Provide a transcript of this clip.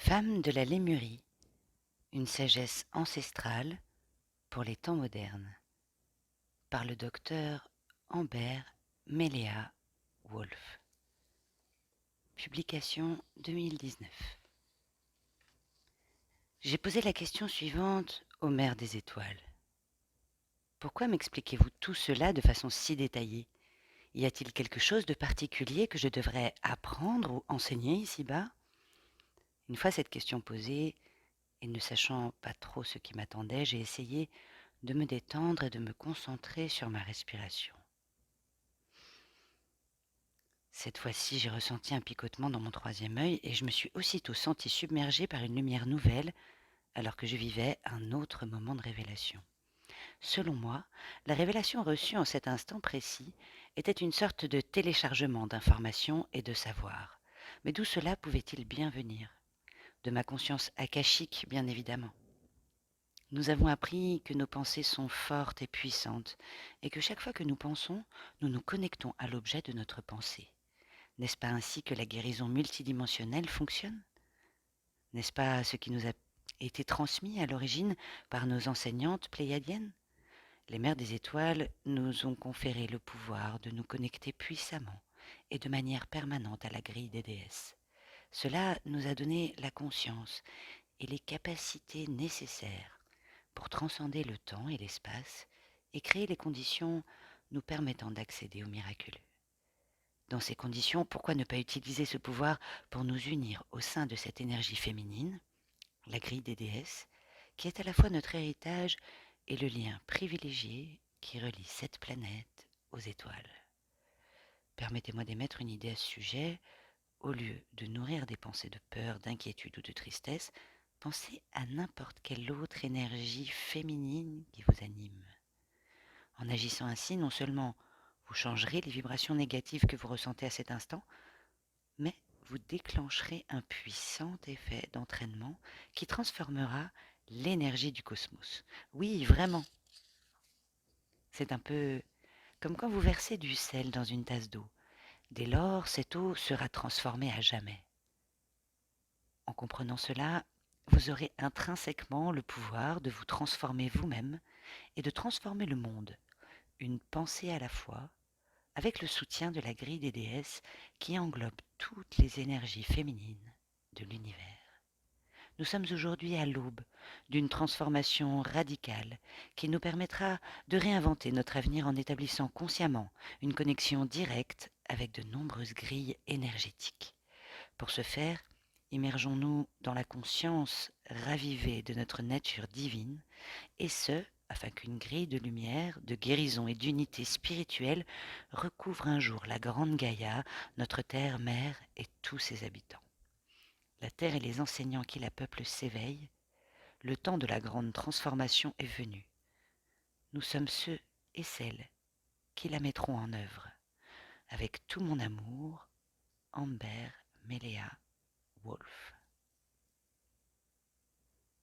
Femme de la Lémurie, une sagesse ancestrale pour les temps modernes, par le docteur Ambert Meléa Wolf. Publication 2019. J'ai posé la question suivante aux mères des étoiles. Pourquoi m'expliquez-vous tout cela de façon si détaillée? Y a-t-il quelque chose de particulier que je devrais apprendre ou enseigner ici-bas? Une fois cette question posée, et ne sachant pas trop ce qui m'attendait, j'ai essayé de me détendre et de me concentrer sur ma respiration. Cette fois-ci, j'ai ressenti un picotement dans mon troisième œil et je me suis aussitôt sentie submergée par une lumière nouvelle alors que je vivais un autre moment de révélation. Selon moi, la révélation reçue en cet instant précis était une sorte de téléchargement d'informations et de savoir. Mais d'où cela pouvait-il bien venir? De ma conscience akashique, bien évidemment. Nous avons appris que nos pensées sont fortes et puissantes, et que chaque fois que nous pensons, nous nous connectons à l'objet de notre pensée. N'est-ce pas ainsi que la guérison multidimensionnelle fonctionne? N'est-ce pas ce qui nous a été transmis à l'origine par nos enseignantes pléiadiennes? Les mères des étoiles nous ont conféré le pouvoir de nous connecter puissamment et de manière permanente à la grille des déesses. Cela nous a donné la conscience et les capacités nécessaires pour transcender le temps et l'espace et créer les conditions nous permettant d'accéder au miraculeux. Dans ces conditions, pourquoi ne pas utiliser ce pouvoir pour nous unir au sein de cette énergie féminine, la grille des déesses, qui est à la fois notre héritage et le lien privilégié qui relie cette planète aux étoiles. Permettez-moi d'émettre une idée à ce sujet. Au lieu de nourrir des pensées de peur, d'inquiétude ou de tristesse, pensez à n'importe quelle autre énergie féminine qui vous anime. En agissant ainsi, non seulement vous changerez les vibrations négatives que vous ressentez à cet instant, mais vous déclencherez un puissant effet d'entraînement qui transformera l'énergie du cosmos. Oui, vraiment. C'est un peu comme quand vous versez du sel dans une tasse d'eau. Dès lors, cette eau sera transformée à jamais. En comprenant cela, vous aurez intrinsèquement le pouvoir de vous transformer vous-même et de transformer le monde, une pensée à la fois, avec le soutien de la grille des déesses qui englobe toutes les énergies féminines de l'univers. Nous sommes aujourd'hui à l'aube d'une transformation radicale qui nous permettra de réinventer notre avenir en établissant consciemment une connexion directe avec de nombreuses grilles énergétiques. Pour ce faire, immergeons-nous dans la conscience ravivée de notre nature divine, et ce, afin qu'une grille de lumière, de guérison et d'unité spirituelle recouvre un jour la grande Gaïa, notre terre-mère et tous ses habitants. La terre et les enseignants qui la peuplent s'éveillent, le temps de la grande transformation est venu. Nous sommes ceux et celles qui la mettront en œuvre. Avec tout mon amour, Ambert Meléa Wolf.